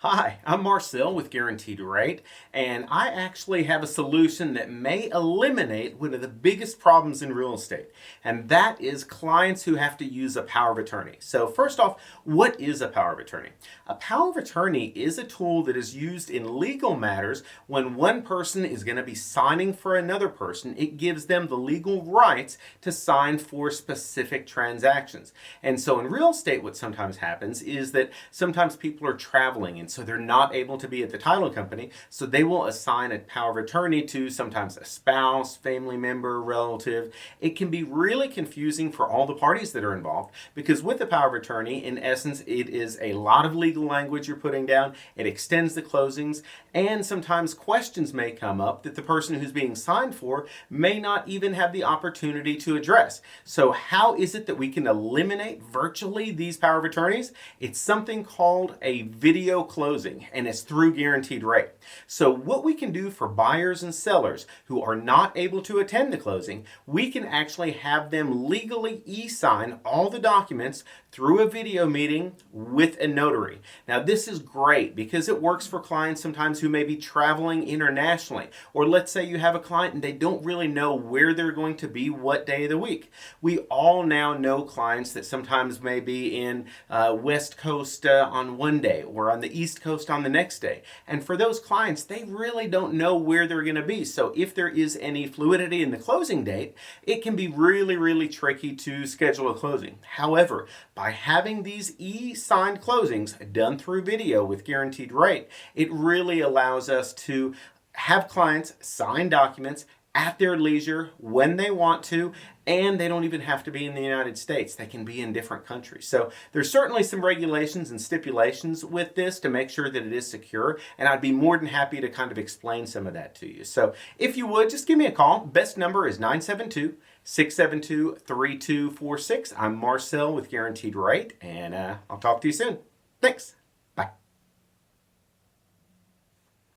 Hi, I'm Marcel with Guaranteed Rate, and I actually have a solution that may eliminate one of the biggest problems in real estate, and that is clients who have to use a power of attorney. So first off, what is a power of attorney? A power of attorney is a tool that is used in legal matters when one person is going to be signing for another person. It gives them the legal rights to sign for specific transactions. And so in real estate, what sometimes happens is that sometimes people are traveling and so they're not able to be at the title company, so they will assign a power of attorney to sometimes a spouse, family member, relative. It can be really confusing for all the parties that are involved because with the power of attorney, in essence, it is a lot of legal language you're putting down. It extends the closings, and sometimes questions may come up that the person who's being signed for may not even have the opportunity to address. So how is it that we can eliminate virtually these power of attorneys? It's something called a video closing, and it's through Guaranteed Rate. So what we can do for buyers and sellers who are not able to attend the closing, we can actually have them legally e-sign all the documents through a video meeting with a notary. Now this is great because it works for clients sometimes who may be traveling internationally, or let's say you have a client and they don't really know where they're going to be what day of the week. We all now know clients that sometimes may be in West Coast on one day or on the East Coast on the next day. And for those clients, they really don't know where they're going to be. So if there is any fluidity in the closing date, it can be really, really tricky to schedule a closing. However, by having these e-signed closings done through video with Guaranteed Rate, it really allows us to have clients sign documents at their leisure when they want to, and they don't even have to be in the United States. They can be in different countries. So there's certainly some regulations and stipulations with this to make sure that it is secure, and I'd be more than happy to kind of explain some of that to you. So if you would, just give me a call. Best number is 972-672-3246. I'm Marcel with Guaranteed Rate, and I'll talk to you soon. Thanks.